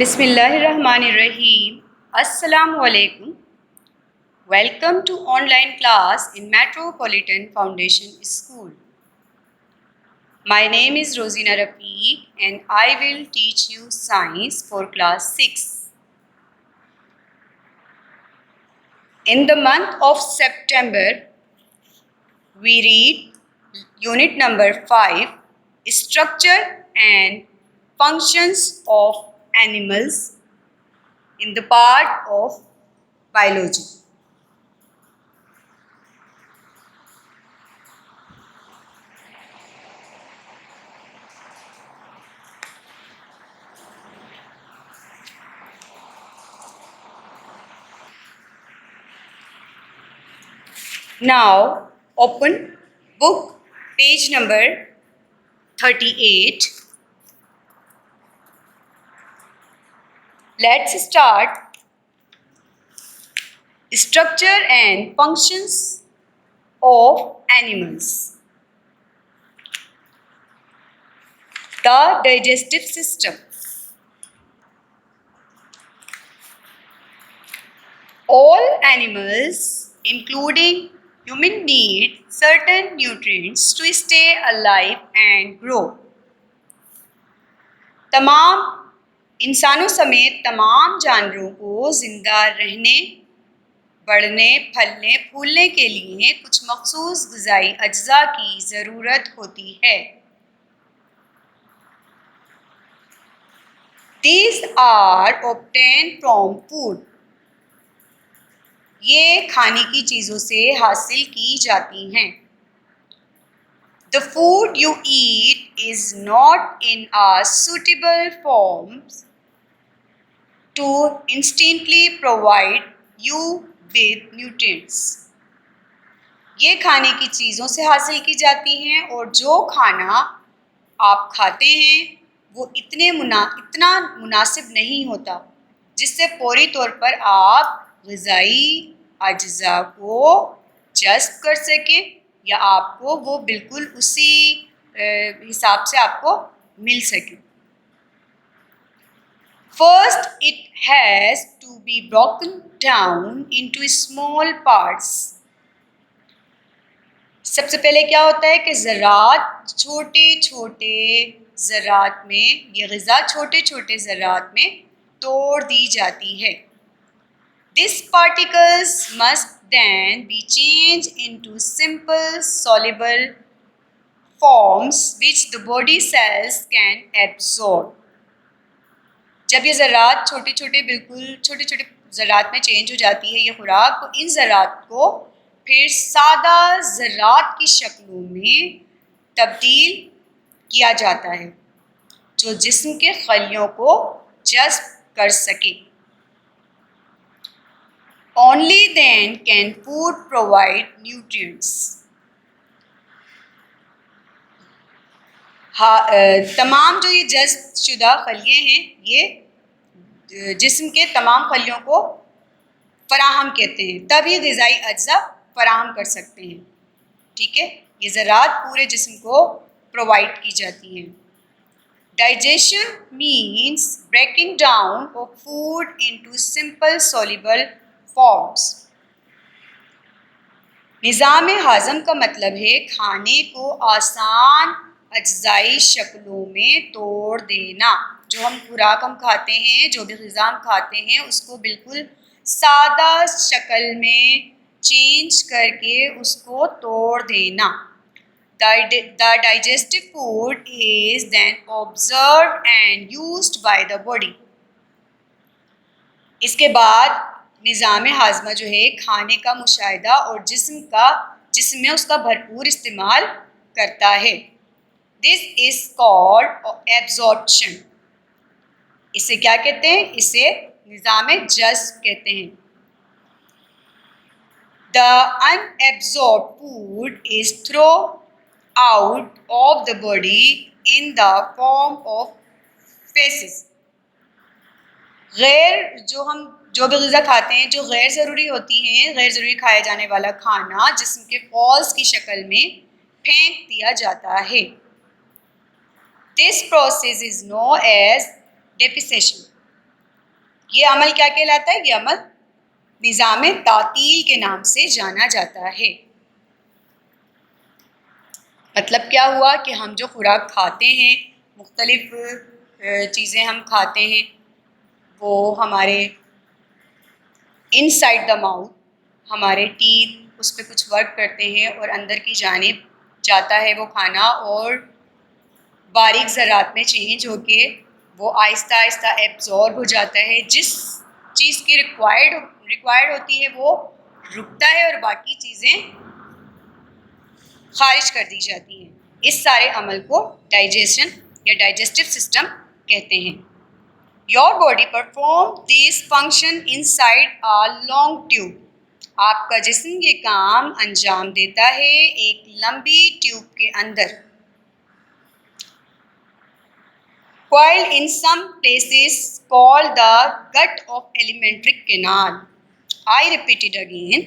Bismillahirrahmanirrahim. Assalamu alaikum. Welcome to online class in Metropolitan Foundation School. My name is Rosina Rafiq and I will teach you science for class 6. In the month of September, we read unit number 5, Structure and Functions of Animals in the part of biology. Now open book page number 38. Let's start. Structure and functions of animals. The digestive system. All animals, including human, need certain nutrients to stay alive and grow. तमाम इंसानों समेत तमाम जानवरों को जिंदा रहने, बढ़ने, फलने, फूलने के लिए कुछ मखसूस ग़िज़ाई अज्जा की ज़रूरत होती है. These are obtained from food. ये खाने की चीज़ों से हासिल की जाती हैं. The food you eat is not in a suitable form to instantly provide you with nutrients. ये खाने की चीज़ों से हासिल की जाती हैं और जो खाना आप खाते हैं वो इतना मुनासिब नहीं होता जिससे पूरी तौर पर आप ग़िज़ाई अज्जा को जज़्ब कर सकें या आपको वो बिल्कुल उसी हिसाब से आपको मिल सके. First, it has to be broken down into small parts. सबसे पहले क्या होता है कि ज़रात छोटे छोटे ज़रात में, ये ग़िज़ा छोटे छोटे ज़रात में तोड़ दी जाती है. These particles must then be changed into simple soluble forms which the body cells can absorb. जब ये ज़रात छोटे छोटे ज़रात में चेंज हो जाती है ये खुराक, तो इन ज़रात को फिर सादा ज़रात की शक्लों में तब्दील किया जाता है जो जिस्म के खलियों को जज़्ब कर सके. Only then can food provide nutrients. तमाम जो ये जज़्ब शुदा खलिये हैं ये जिस्म के तमाम खलियों को फराहम कहते हैं, तभी ग़िज़ाई अज्जा फराहम कर सकते हैं. ठीक है, ये ज़रात पूरे जिस्म को प्रोवाइड की जाती हैं. Digestion means breaking down of food into simple soluble forms. निज़ाम हाज़म का मतलब है खाने को आसान अज्जाई शक्लों में तोड़ देना. जो हम खुराक हम खाते हैं, जो भी ग़िज़ा हम खाते हैं, उसको बिल्कुल सादा शक्ल में चेंज करके उसको तोड़ देना. The digestive food is then observed and used by the body. इसके बाद निज़ाम हाज़मा जो है खाने का मुशाहिदा और जिस्म में उसका भरपूर इस्तेमाल करता है. This is called absorption. इसे क्या कहते हैं? इसे निज़ाम जज़्ब कहते हैं. The unabsorbed food is thrown out of the body in the form of feces. जो भी ग़िज़ा खाते हैं जो गैर ज़रूरी होती हैं, गैर ज़रूरी खाया जाने वाला खाना जिस्म के फॉल्स की शक्ल में फेंक दिया जाता है. This process is known as deposition. ये अमल क्या कहलाता है? ये अमल निज़ाम तातील के नाम से जाना जाता है। मतलब क्या हुआ कि हम जो खुराक खाते हैं, मुख्तलिफ चीज़ें हम खाते हैं, वो हमारे इनसाइड द माउथ, हमारे टीथ उस पर कुछ वर्क करते हैं और अंदर की जानिब जाता है वो खाना, और बारीक ज़रात में चेंज होके वो आहिस्ता आहिस्ता एब्जॉर्ब हो जाता है। जिस चीज़ की रिक्वायर्ड होती है वो रुकता है और बाकी चीज़ें खारिज कर दी जाती हैं। इस सारे अमल को डाइजेशन या डाइजेस्टिव सिस्टम कहते हैं। Your body perform this function inside a long tube. आपका जिस्म ये काम अंजाम देता है एक लंबी ट्यूब के अंदर। While in some places called the gut of alimentary canal. I repeat it again.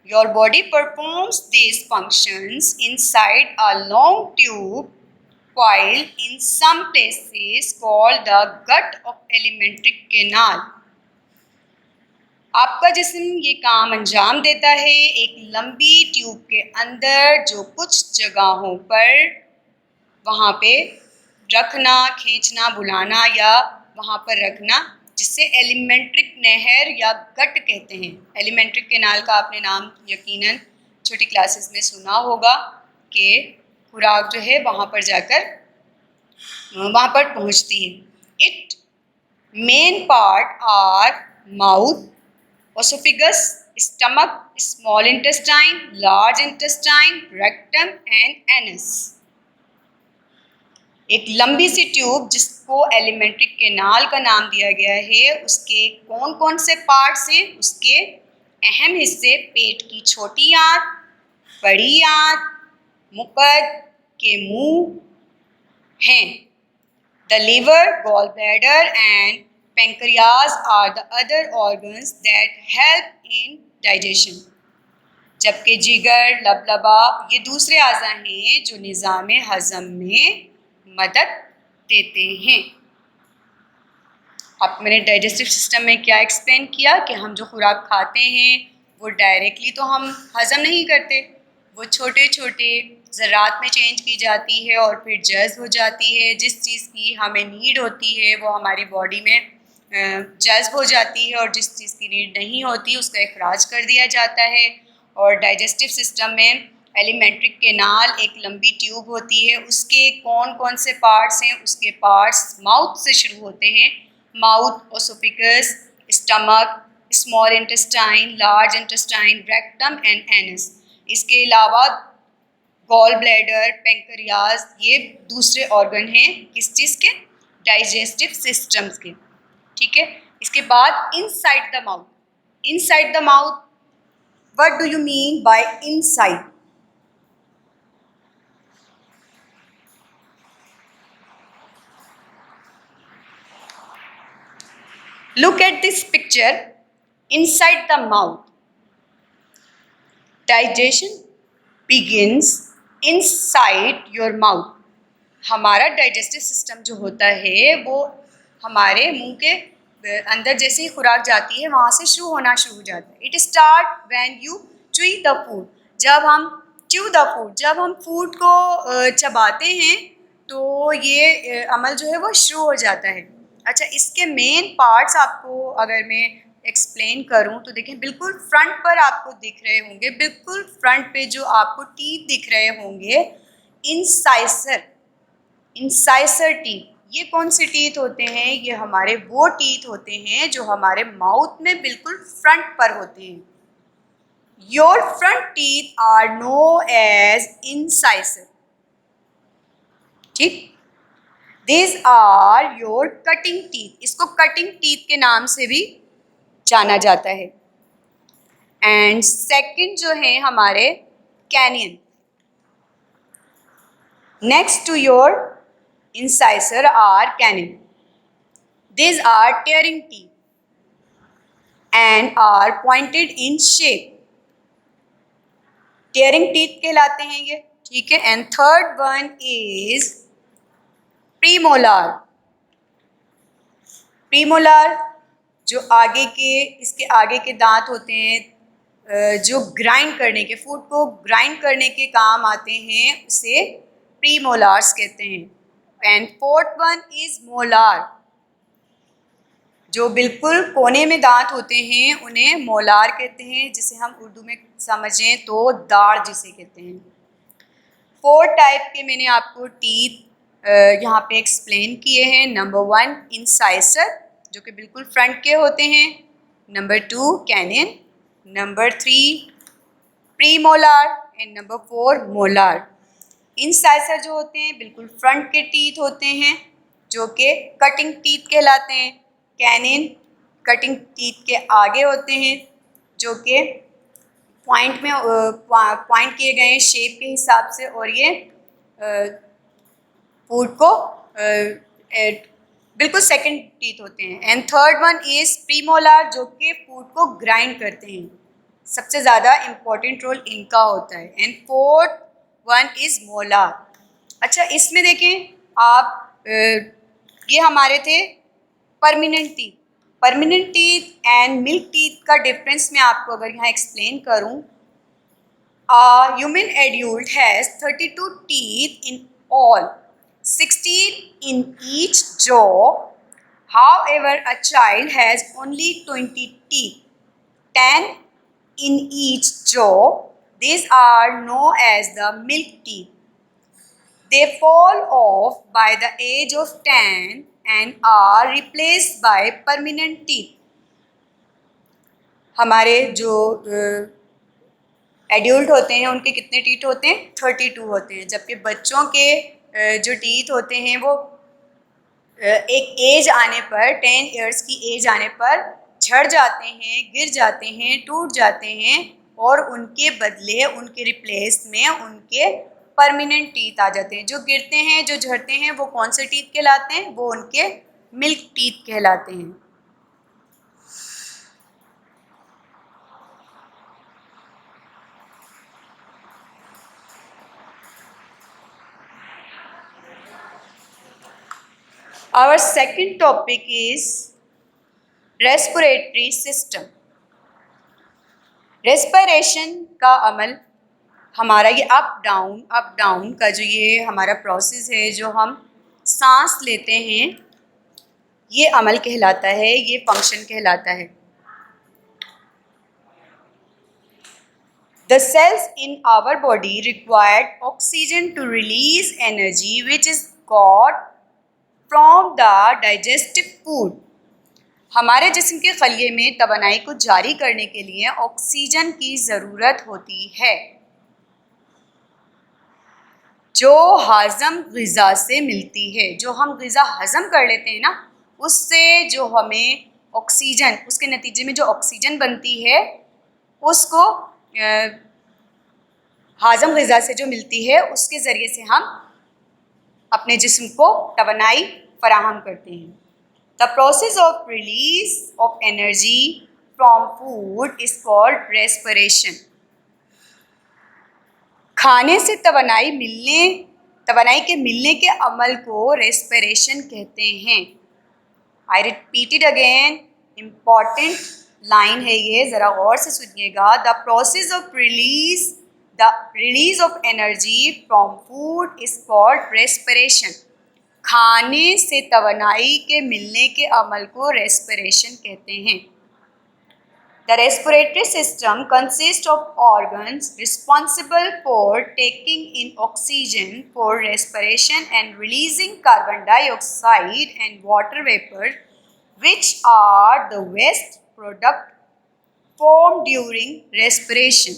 Your body performs these functions inside a long tube, while in some places called the gut of alimentary canal. आपका जिस्म ये काम अंजाम देता है एक लंबी tube के अंदर, जो कुछ जगहों पर वहाँ पे रखना, खींचना, बुलाना या वहाँ पर रखना, जिससे एलिमेंट्रिक नहर या गट कहते हैं। एलिमेंट्रिक कैनाल का आपने नाम यकीनन छोटी क्लासेस में सुना होगा कि खुराक जो है वहाँ पर जाकर वहाँ पर पहुँचती है। It main part are mouth, oesophagus, stomach, small intestine, large intestine, rectum and anus. एक लंबी सी ट्यूब जिसको एलिमेंट्री कैनाल का नाम दिया गया है, उसके कौन कौन से पार्ट्स हैं? उसके अहम हिस्से पेट की छोटी आंत, बड़ी आंत, मुकद के मुंह हैं। The liver, gall bladder and pancreas are the other organs that help in digestion. जबकि जिगर, लबलबा ये दूसरे अज़ा हैं जो निज़ाम हज़म में मदद देते हैं। अब मैंने डाइजेस्टिव सिस्टम में क्या एक्सप्लेन किया कि हम जो खुराक खाते हैं वो डायरेक्टली तो हम हज़म नहीं करते, वो छोटे छोटे ज़रात में चेंज की जाती है और फिर जज़्ब हो जाती है। जिस चीज़ की हमें नीड होती है वो हमारी बॉडी में जज़्ब हो जाती है, और जिस चीज़ की नीड नहीं होती उसका इखराज कर दिया जाता है। और डाइजेस्टिव सिस्टम में एलिमेंट्री कैनाल एक लंबी ट्यूब होती है। उसके कौन कौन से पार्ट्स हैं? उसके पार्ट्स माउथ से शुरू होते हैं। Mouth, oesophagus, stomach, small intestine, large intestine, rectum and anus. इसके अलावा गॉल ब्लैडर, पेंक्रियाज ये दूसरे ऑर्गन हैं किस चीज़ के? डाइजेस्टिव सिस्टम्स के। ठीक है। इसके बाद inside the mouth. Inside the mouth, what do you mean by inside? Look at this picture. Inside the mouth, digestion begins inside your mouth. हमारा डाइजेस्टिव सिस्टम जो होता है वो हमारे मुंह के अंदर जैसे ही खुराक जाती है वहाँ से शुरू होना शुरू हो जाता है। It start when you chew the food. जब हम च्यू द फूड, जब हम फूड को चबाते हैं तो ये अमल जो है वो शुरू हो जाता है। अच्छा, इसके मेन पार्ट्स आपको अगर मैं एक्सप्लेन करूं तो देखें, बिल्कुल फ्रंट पर आपको दिख रहे होंगे, बिल्कुल फ्रंट पे जो आपको टीथ दिख रहे होंगे, इंसाइसर, इंसाइसर टीथ। ये कौन से टीथ होते हैं? ये हमारे वो टीथ होते हैं जो हमारे माउथ में बिल्कुल फ्रंट पर होते हैं। Your front teeth are known as incisor. ठीक। These are your cutting teeth. इसको कटिंग टीथ के नाम से भी जाना जाता है। एंड सेकंड जो है हमारे canine. Next to your incisor are canine. These are tearing teeth and are pointed in shape. Tearing teeth कहलाते हैं ये, ठीक है। And third one is premolar. Premolar जो आगे के इसके आगे के दांत होते हैं जो ग्राइंड करने के फूड को ग्राइंड करने के काम आते हैं, उसे प्रीमोलार्स कहते हैं। And fourth one is molar. जो बिल्कुल कोने में दांत होते हैं उन्हें मोलार कहते हैं, जिसे हम उर्दू में समझें तो दाढ़ जिसे कहते हैं। 4 टाइप के मैंने आपको टीथ यहाँ पे एक्सप्लेन किए हैं। नंबर 1 इंसाइसर, जो कि बिल्कुल फ्रंट के होते हैं। Number 2 canine, number 3 premolar and number 4 molar. Incisor जो होते हैं बिल्कुल फ्रंट के टीथ होते हैं, जो कि कटिंग टीथ कहलाते हैं। कैनिन कटिंग टीथ के आगे होते हैं, जो कि पॉइंट में पॉइंट किए गए शेप के हिसाब से, और ये फूड को बिल्कुल सेकंड टीथ होते हैं। And third one is premolar, जो कि फूड को ग्राइंड करते हैं। सबसे ज़्यादा इम्पोर्टेंट रोल इनका होता है। And fourth one is molar. अच्छा, इसमें देखें आप ये हमारे थे permanent teeth. Permanent teeth and milk teeth का डिफरेंस मैं आपको अगर यहाँ एक्सप्लेन करूँ, a human adult has 32 teeth in all, 16 in each jaw. However, a child has only 20 teeth, 10 in each jaw. These are known as the milk teeth. They fall off by the age of 10 and are replaced by permanent teeth. हमारे जो adult होते हैं उनके कितने teeth होते हैं? 32 होते हैं। जबकि बच्चों के जो टीथ होते हैं वो एक एज आने पर, 10 इयर्स की एज आने पर झड़ जाते हैं, गिर जाते हैं, टूट जाते हैं, और उनके बदले उनके रिप्लेस में उनके परमानेंट टीथ आ जाते हैं। जो गिरते हैं, जो झड़ते हैं, वो कौन से टीथ कहलाते हैं? वो उनके मिल्क टीथ कहलाते हैं। Our second topic is respiratory system. Respiration का अमल हमारा ये अप डाउन का जो ये हमारा प्रोसेस है, जो हम सांस लेते हैं, ये अमल कहलाता है, ये फंक्शन कहलाता है। The cells in our body require oxygen to release energy which is got from the digestive food. हमारे जिस्म के खलिए में तवानाई को जारी करने के लिए ऑक्सीजन की ज़रूरत होती है, जो हज़म ग़िज़ा से मिलती है। जो हम ग़िज़ा हज़म कर लेते हैं ना, उससे जो हमें ऑक्सीजन, उसके नतीजे में जो ऑक्सीजन बनती है, उसको हज़म ग़िज़ा से जो मिलती है, उसके ज़रिए से हम अपने जिस्म को तवानाई फराहम करते हैं। The process of release of energy from food is called respiration. खाने से तवानाई के मिलने के अमल को रेस्पिरेशन कहते हैं। I repeat it again, important line है ये, ज़रा गौर से सुनिएगा। The process of release of energy from food is called respiration. खाने से तवानाई के मिलने के अमल को रेस्पिरेशन कहते हैं। The respiratory system consists of organs responsible for taking in oxygen for respiration and releasing carbon dioxide and water vapor, which are the waste product formed during respiration.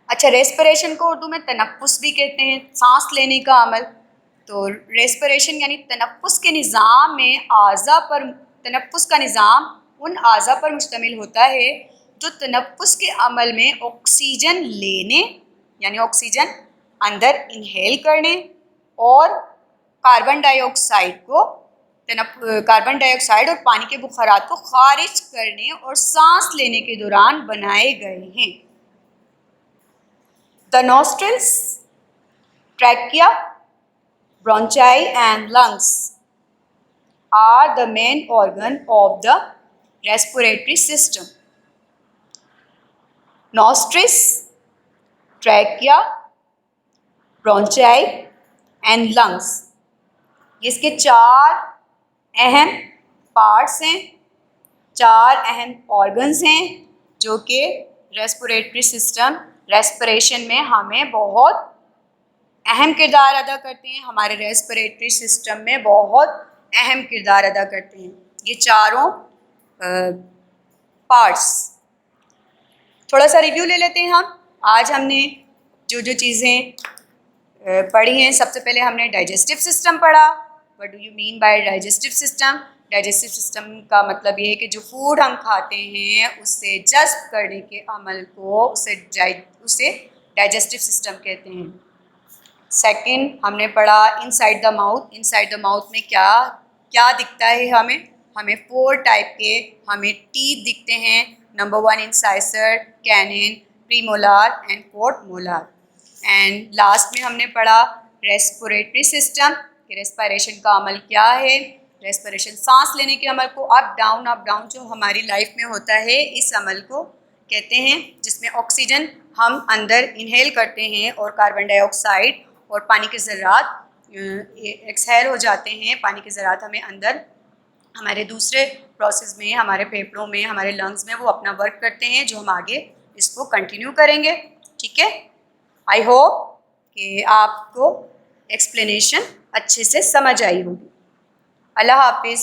अच्छा, respiration को उर्दू में तनफ्फुस भी कहते हैं, सांस लेने का अमल। तो रेस्पिरेशन यानी तनफ्फुस के निज़ाम में तनफ्फुस का निज़ाम उन आज़ा पर मुश्तमिल होता है जो तनफ्फुस के अमल में ऑक्सीजन लेने यानी ऑक्सीजन अंदर इनहेल करने और कार्बन डाइऑक्साइड और पानी के बुखारात को खारिज करने और सांस लेने के दौरान बनाए गए हैं। The nostrils, trachea, bronchi and lungs are the main organ of the respiratory system. Nostrils, trachea, bronchi and lungs. ये इसके 4 अहम पार्ट्स हैं, 4 अहम ऑर्गन्स हैं जो कि रेस्पिरेटरी सिस्टम, रेस्पिरेशन में हमें बहुत अहम किरदार अदा करते हैं, हमारे रेस्पिरेटरी सिस्टम में बहुत अहम किरदार अदा करते हैं ये चारों पार्ट्स। थोड़ा सा रिव्यू ले लेते हैं हम। आज हमने जो जो चीज़ें पढ़ी हैं, सबसे पहले हमने डाइजेस्टिव सिस्टम पढ़ा। What do you mean by digestive system? Digestive system का मतलब ये है कि जो फूड हम खाते हैं उससे जज़्ब करने के अमल को उसे डाइजेस्टिव सिस्टम कहते हैं। सेकंड हमने पढ़ा inside the mouth. Inside the mouth में क्या क्या दिखता है हमें 4 टाइप के हमें टीथ दिखते हैं। Number 1 incisor, canine, premolar and fourth molar. And last में हमने पढ़ा रेस्पिरेटरी सिस्टम कि रेस्पिरेशन का अमल क्या है। रेस्पिरेशन सांस लेने के अमल को अप डाउन जो हमारी लाइफ में होता है, इस अमल को कहते हैं, जिसमें ऑक्सीजन हम अंदर इनहेल करते हैं और कार्बन डाइऑक्साइड और पानी के ज़रात एक्सहेल हो जाते हैं। पानी के ज़रात हमें अंदर हमारे दूसरे प्रोसेस में, हमारे फेफड़ों में, हमारे लंग्स में वो अपना वर्क करते हैं, जो हम आगे इसको कंटिन्यू करेंगे। ठीक है, आई होप कि आपको एक्सप्लेनेशन अच्छे से समझ आई होगी। अल्लाह हाफिज़।